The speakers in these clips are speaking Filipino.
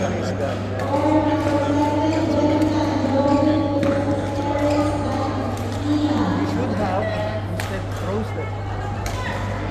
Praise God. We should have instead roasted.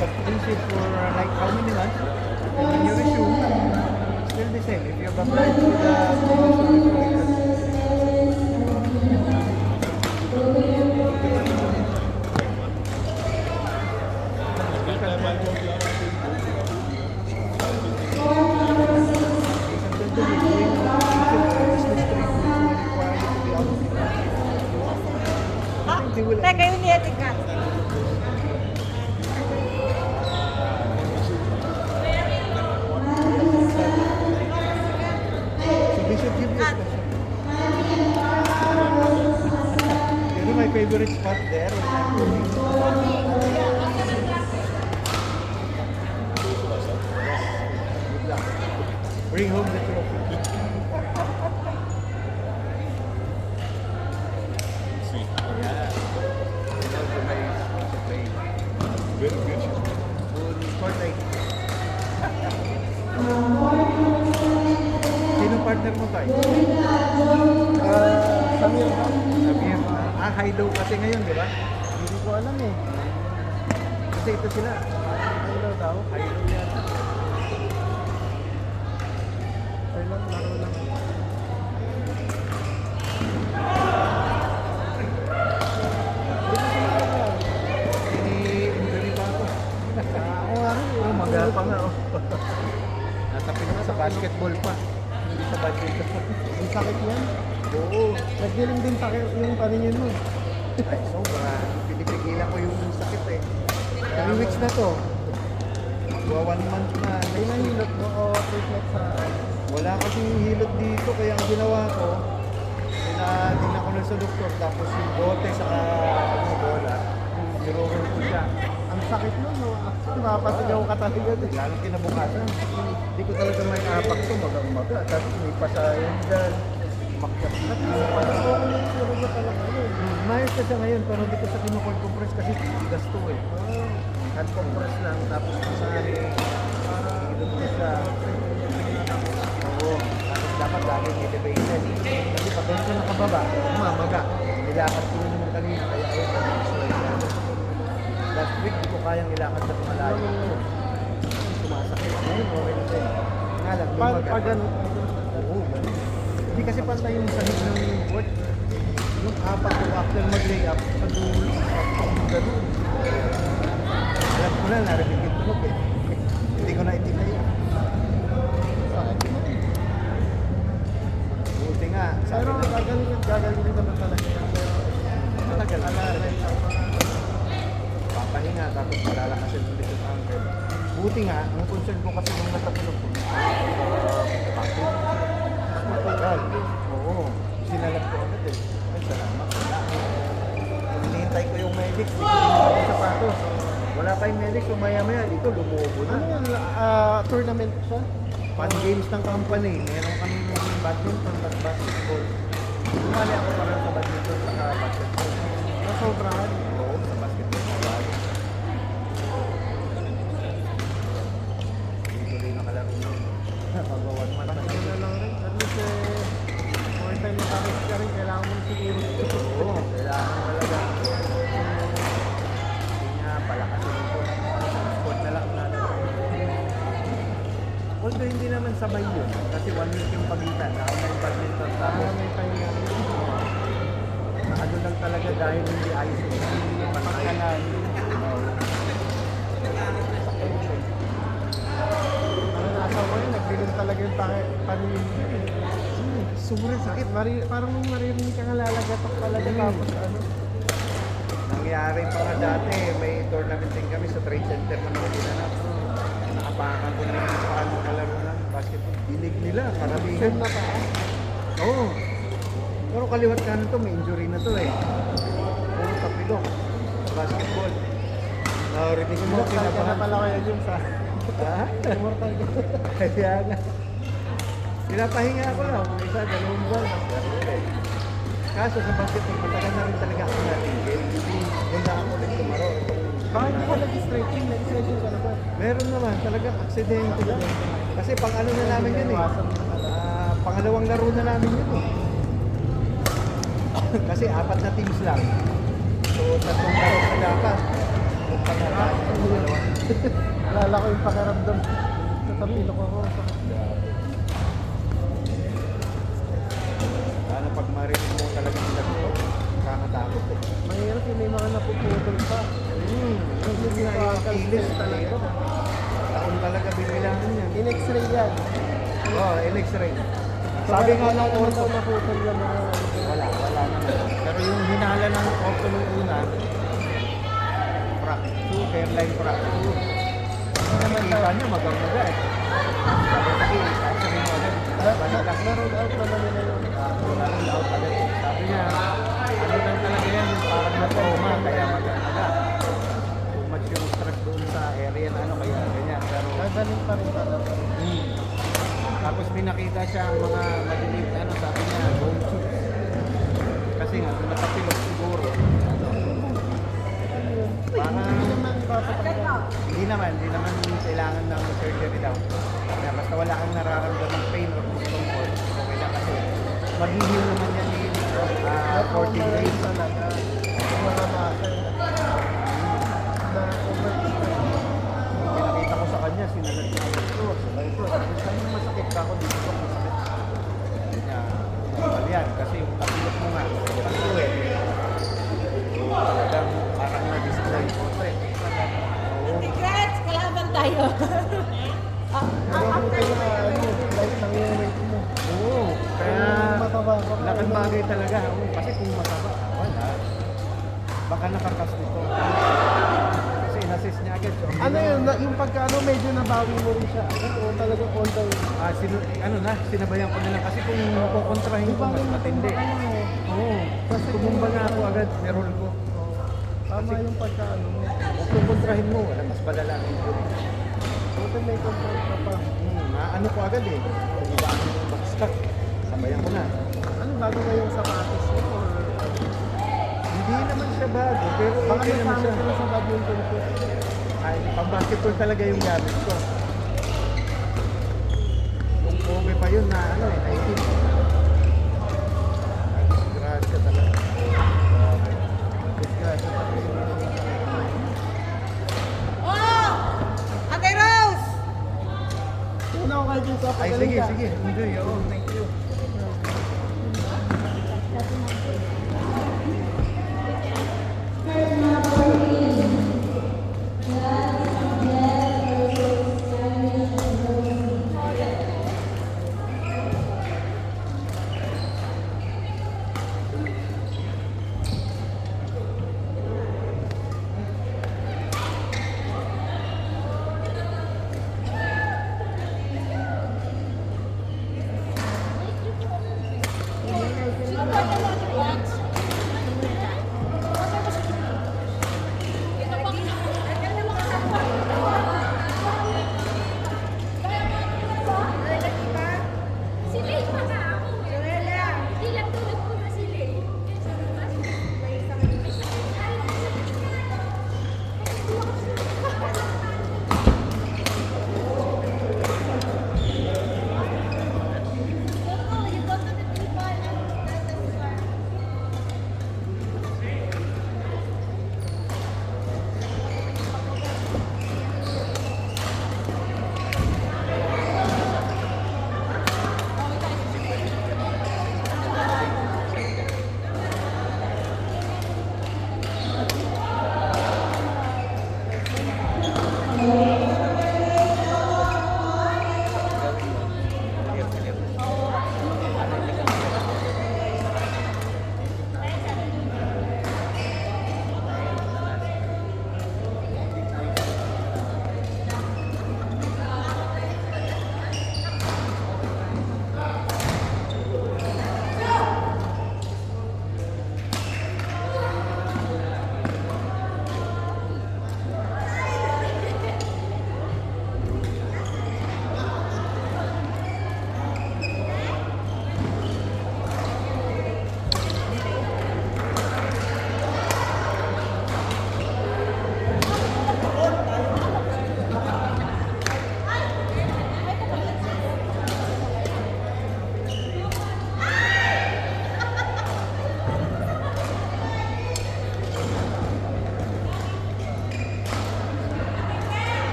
But freeze it for like how many months? And when you resume, still the same. If you're baptized with the they will Teka, yun yung etikat. so they should give you a special. You know my favorite spot there when I'm cooking. Good luck. Bring home the trophy. Sweet. Yeah. You know the way to play. Very good. Good sport like. Sino partner mo tayo? Samir ba? Samir. High low kasi ngayon, di ba? Hindi ko alam eh. Kasi ito sila. Ano daw? High low yan. Ay lang, laro lang. Ini-injury pa ako. Ako nga rin. Oh, maga pa nga. Oh. Natapin na sa basketball pa. Hindi sa basketball. Ang sakit yan. Oo. Nagdilim din sakit yung paningin mo. Ay, sobra. Pinipigilan ko yung sakit eh. 3 weeks na to. Magwa 1 month na. Ay nahilot mo o treatment sa... Wala kasing hilot dito. Kaya ang ginawa ko, tinadin ako na sa doktor. Tapos yung bote sa bola, nirorol ko siya. Ang sakit nun, no? Mapasigaw ka talaga din. Lalo kinabukasan. Hindi ko talaga may apak to. Maga. Tapos may pasayan dyan. Makyat na. Parang ako na yung suro ka talaga yun. Mayos ka siya ngayon, pero hindi ko sa kinukold compress kasi gasto eh. Hand compress lang, tapos masari. Ito mo siya. Oo. Tapos dapat laging elevated. Kasi pag ganito nakababa, mamaga. Nilakad ko naman kanina, kaya ayun na visual. Last week, di ko kayang ilakad na malayo. Sumasakit. Ngayon, okay na din. Nga lang, lumaga. Pag ano, Oo, ganun. Hindi kasi pantay yung sahig ng court. Yung apat ko after mag-layup, sa dulo, sa ganun. Alam ko na, narinig yung tunog eh. Hindi ko na itinay. sakit mo. Buti nga, sabi Pero na, gagaling naman talaga yan. Pero matagal na alarin lang. papahinga, tapos malalakasin ulit yung ankle. Buti nga, ang concern ko kasi nung natapilog ko, bakit? Matagal. Oo, sinalap ko agad eh. Ay, salamat. Wala. Hinihintay ko yung medics, hindi ko rin yung sapatos. Wala pa yung medics, so maya-maya, ito lumubo na. Ano yun? Tournament siya? Fan games ng company, meron kami ng badminton at basketball. Sumali ako parang sa badminton at basketball. Nasobrahan. Oo, sa basketball. Dito rin nakalaro yun. Pagawan man na Ano na lang rin. At least more time makakit ka rin. Kailangan mo siguro. Oo, kailangan talaga. Hindi nga palakasin ito. Sport na lang na. Although hindi naman sabay yun. Kasi 1 week yung pagitan. May badminton tapos May time na rin. ano lang talaga dahil hindi ayos yung Pagkalan. Ano nasa mo yun? Nagdilim talaga yung paningin mo eh. sobrang sakit. Parang maririnig ka nga lalagatok talaga tapos ano. Nangyari pa nga dati, may tournament din kami sa trade center man ng ginanap. Nakapakan ko na yung paano kalaro ng basketball. Dinig nila, karamihan. Same na pa. Oo. Pero kaliwat kanan to, may injury na to eh. Puro tapilok sa basketball. Narinig mo, Immortal ka na kinabahan. pala kaya yung sa... Ha? Immortal ka. Kaya nga. Pinapahinga ako lang. Kung isa, 2 buwan. Kaso sa basketball, matagal na rin talaga ako natigil. Doon na ako ulit tumaro. Bakit hindi ka nag-stretching? Nag-stretching ka na ba? Meron naman, talagang aksidente lang. Kasi pang ano na namin yun eh. Iwasan mo na lang. Pangalawang laro na namin yun eh. Kasi 4 na teams lang. So, 3 laro na dapat. Kung pagkakaan yung dalawa. Alala ko yung pakiramdam. Sa tapilok ako. Ano pag marinig mo talagang ganito, kakatakot eh. Mahirap yung may mga napuputol pa. Yung kilis talaga. Taon talaga bibilangin yan. In X-ray yan. Oo, in-X-ray. Sabi nga ng ortho ortho, naputol yung mga... wala naman. Pero yung hinala ng ortho nung una, fracture, hairline fracture. Nakikita niya magang-maga eh. Sabi ko, kasi mo agad. Na-roll out naman nila yun. Roll out agad. Sabi niya, ano lang talaga yan, yung parang na-trauma, kaya magang-maga. Too much yung stress doon sa area na ano, kaya ganyan. Pero, Gagaling pa rin talaga. tapos pinakita siya ang mga madilim, ano, sabi niya, bone chips. Kasi nga, kung nakapilok siguro, ano, parang, Hindi naman ipapatanggal. hindi naman kailangan ng surgery daw. Kaya basta wala kang nararamdaman pain or discomfort, okay lang kasi mag-heal naman yan in 14 days. talaga. Yung mga muscle na overextend. Pinakita ko sa kanya, sinalat niya ito. Sabay ito, saan yung masakit ka ako dito? Masakit. Sabi niya, normal yan, kasi yung kapilok mo nga, pagko eh. Talagang parang na-display ko. Oo. Secrets! Kalaban tayo. Pero buti na light lang yung weight mo. Oo, kaya Kung mataba ka pa, laking ano? bagay talaga. Oo, kasi kung mataba, wala. Baka nakakas nito. Kasi in-assist niya agad. So, Ano yun, yung pagkano medyo nabawi mo rin siya. O talagang all the way. Sinabayan ko na lang kasi kung kukontrahin ko, mas matindi. Oo, kasi tumumba na ako agad, merol ko. Tama yung pagkano mo. Kung kukontrahin mo, wala, mas palala ang injury. Buti may control ka pa. Ano ko agad eh. Kung iba ako yung backstock, sabayan ko na. Ano bago ba yung sapatos mo? Or Hindi naman siya bago, pero baka okay naman nasamit siya. ka na sa badminton ko. Ay, pang-basketball talaga yung gamit ko. Yung Kobe pa yun na ano eh, 19. Ay, disgrasya talaga. Grabe. Disgrasya talaga. Oh! Ate Rose! Una ko kayo dun sa Ay, pagaling sige, ka. sige. Enjoy, oo. Thank you.